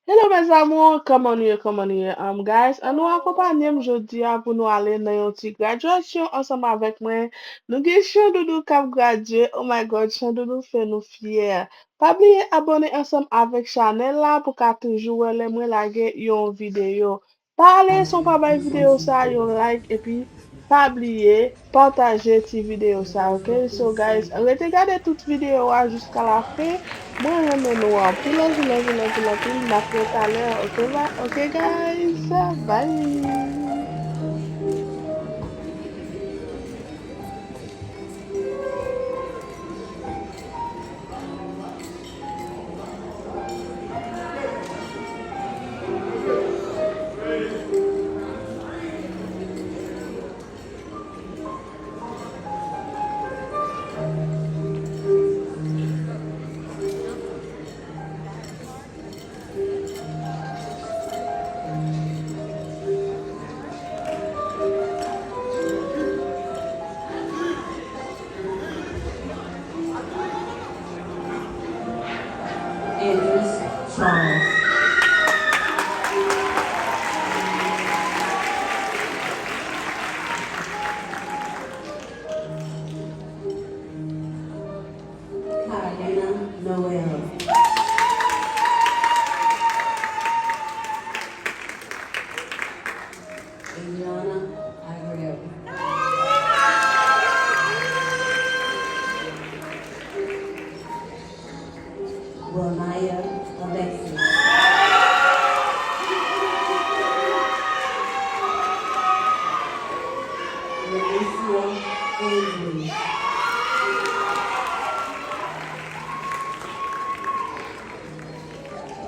Hello mes amours, comment est, guys, an nou akompanyem jodi a pou nou ale nan yon ti graduation ensemble avec moi. Nou gen chan doudou kap gradye, oh my god, chan doudou fe nou fier. Pa bliye abone ensemble avec chanel la pou ka toujou wele mwen lage yon video. Pa ale son pa bay video sa yon like epi pa bliye partager ti video sa, ok? So guys, rete gade tout video a jusqu'à la fin. Moi, reme nou an pil, napre taler, ok, ok guys, bye! Charles. Carolina Noel. Adriana Agrell. Wilmaya Alexis. Alicia Andrews.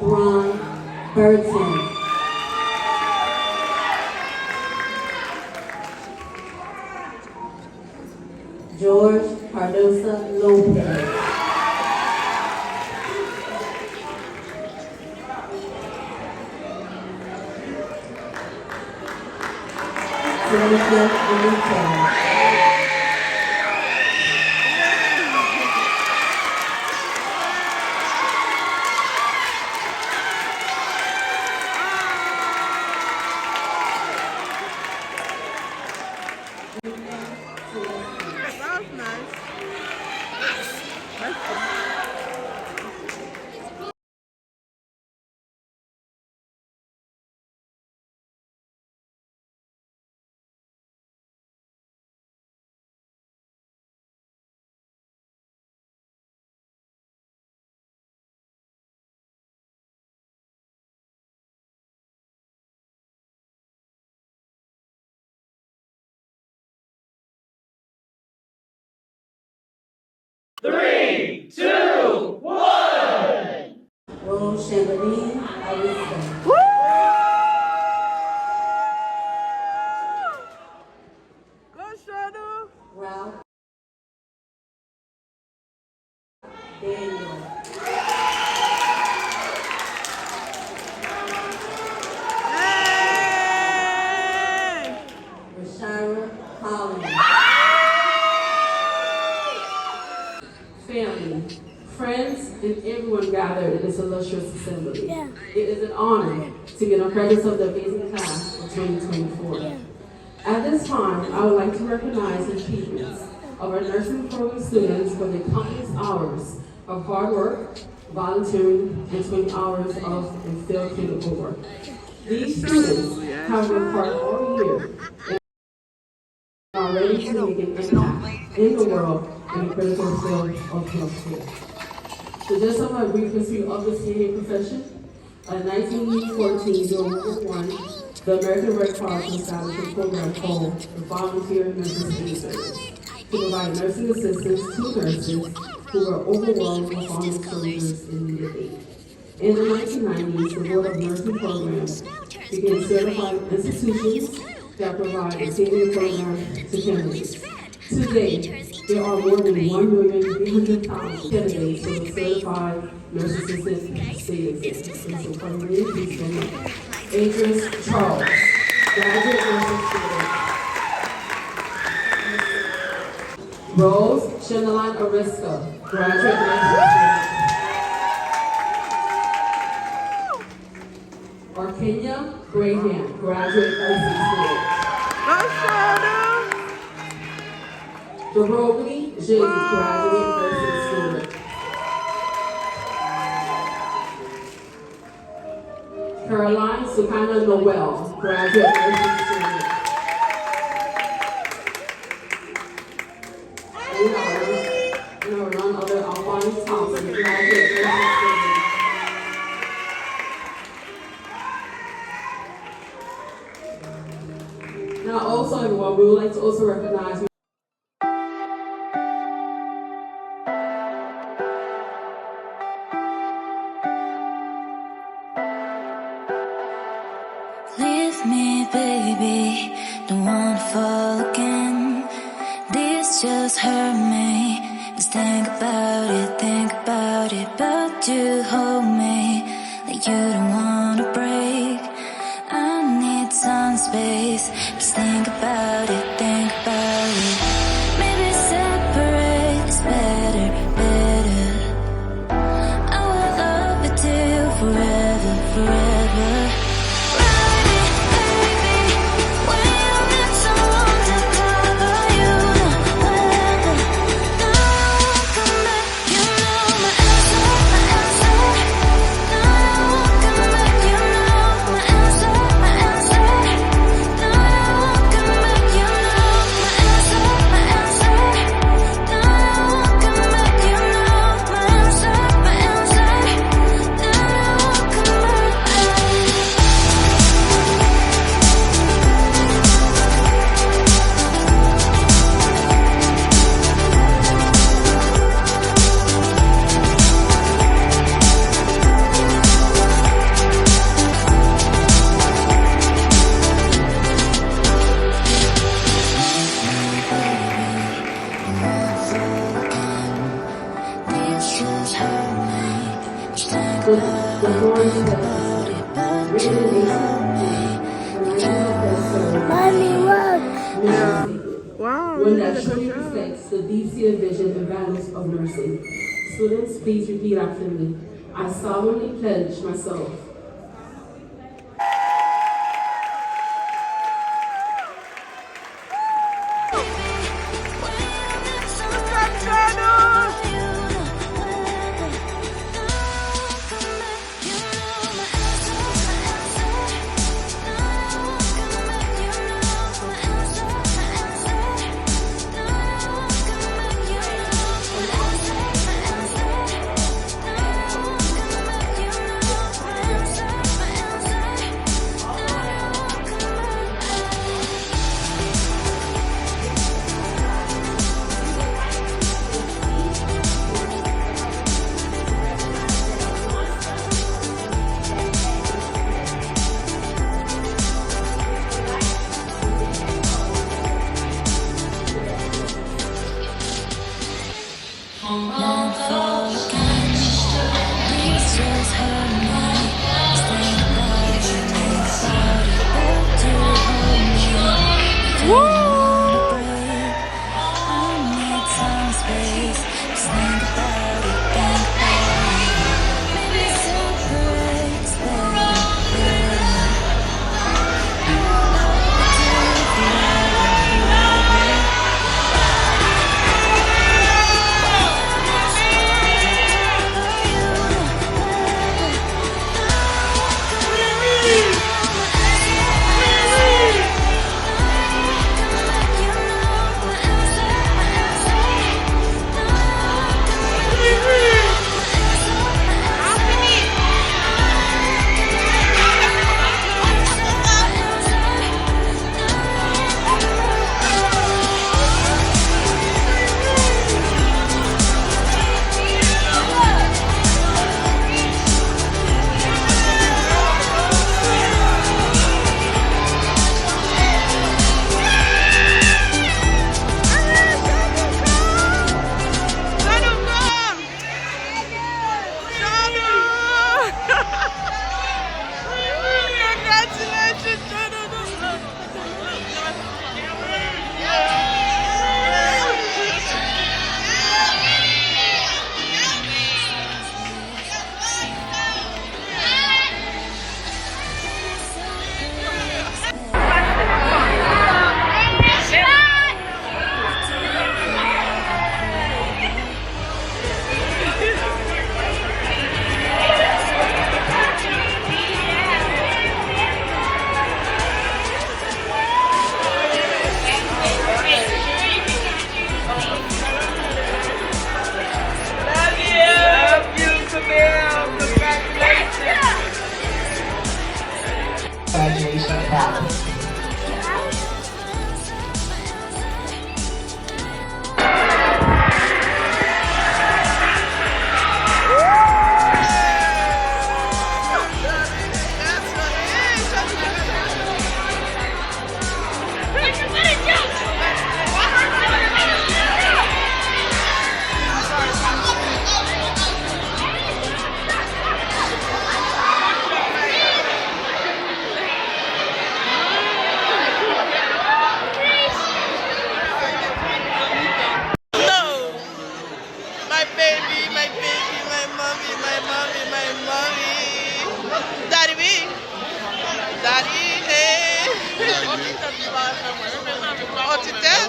Ron Burton. George Cardosa Lopez. Jennifer Benitez. That was nice. Three, two, one. Rose Chandelier Arista. Go Shadow! Ralph Daniel. Hey! Rashira Collins. Family, friends, and everyone gathered in this illustrious assembly. It is an honor to be in the presence of the amazing class of 2024. At this time, I would like to recognize the achievements of our nursing program students for the countless hours of hard work, volunteering, and 20 hours of field clinical work. These students have worked hard all year and are ready to make an impact in the world in the critical field of healthcare. So just some brief history of the CNA profession. In 1914, during World War I, the American Red Cross established a program called the Volunteer Nurses Aid Service to provide nursing assistance to nurses who were overwhelmed with fallen soldiers in need of aid. In the 1990s, the Board of Nursing Programs began certifying institutions that provide a CNA program to candidates. Today, there are more than 1,300,000 candidates for the certified nurse assistant state exam. So for me, please so much. Adrian Charles, graduate nursing student. Rose Shenaline Ariska, graduate nursing student. or Kenya Graham, graduate nursing student. Jerome J, graduate nursing student. Caroline Sukana Noel, graduate nursing student. And none other Alphonse Thompson, graduate nursing student. Now also everyone, we would like to also recognize Leave me, baby, don't wanna fall again. This just hurt me. Just think about it, but you hold me like you don't wanna break. I need some space. Just think about it, Maybe separate is better. I will love you till forever. One that truly reflects the deep-seated vision and values of nursing. Students, please repeat after me. I solemnly pledge myself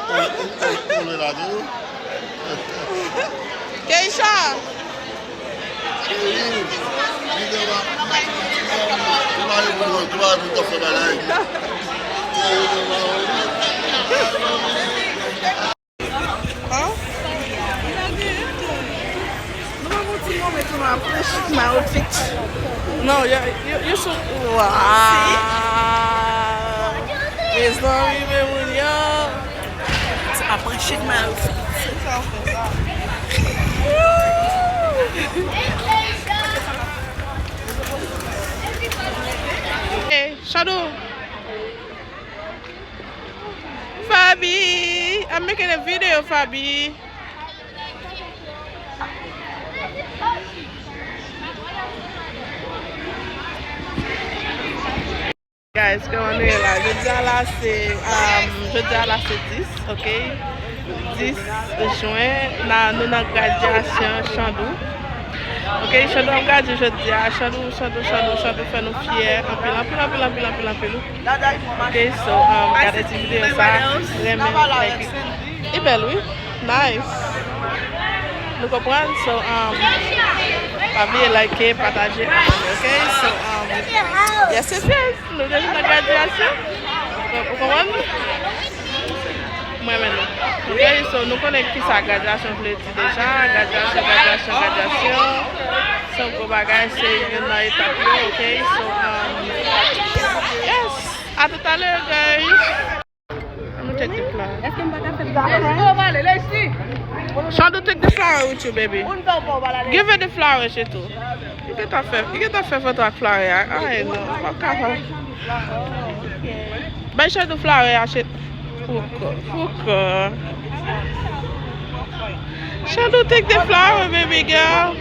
On est là, nous. Keisha. My outfit. No, you should. Wow. It's not even with you. Appreciate my outfit. Hey, Shadow. Fabi, I'm making a video, Fabi. Guys, comment on est là? Je dis à la c'est 10, ok? 10 juin, nous avons graduation Chandou. Ok, Chandou en gradué je dis à Chandou fait nous fiers, en pile. Ok, so, regardez cette vidéo ça, vraiment, like, et belle, oui, nice. Nous comprenons, so, pas bien liker, partager, ok, so, yes, nous avons la graduation, vous comprenez? Moi maintenant. Ok, so nous connaissons qui ça graduation veut dire déjà, graduation. So go bagage c'est une étape, ok, so yes, à tout à l'heure guys. I'm gonna take the flower. Shadow, take the flower with you, baby. Give her the flower, she too. You get a fair photo of flower, I know. But Shadow flower, she. Fuka. Shadow, take the flower, baby girl.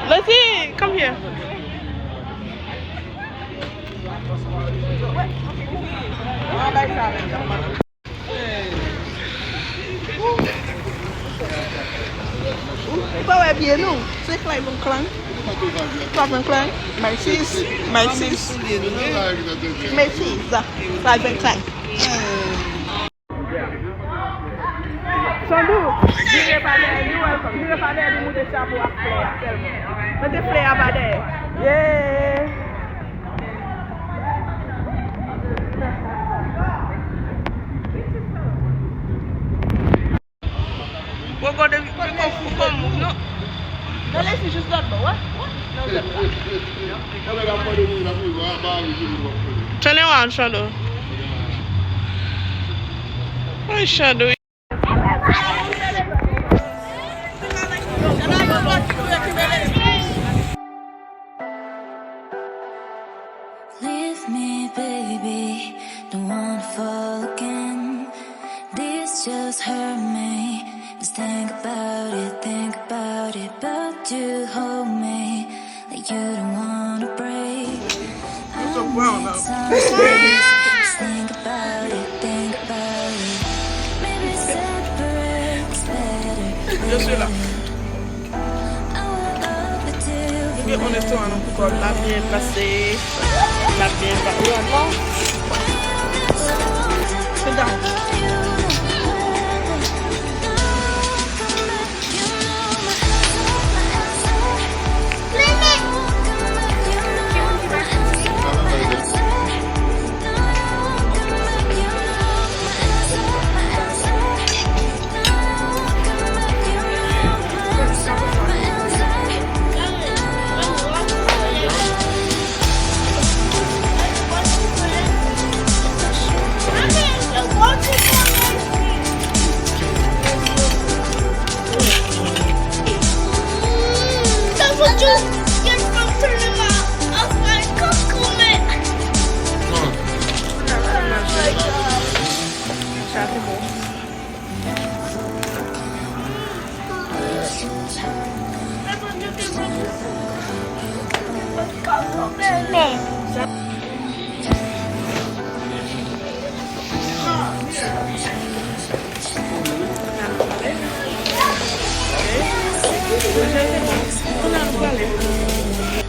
Let's see. Come here. Bao em bien không? Xích lại vòng clang. Qua vòng clang. Mày xích. Lại vòng clang. Sandu, dire pada you welcome. Dire pada di mude sabu ak flare tellement. Mete flare pada. Yeah. We're going to go. No. No, let's just not go. What? No, turn it on, Shadow. Hi, Shadow. Leave me, baby, don't wanna fall again. This just hurt me. Just think about it, but you hold me like you don't wanna break. I need some space. Just think about it. Maybe separate's better. I will love it till the On est sur un encore la bien passé. La bien passé. Sit down.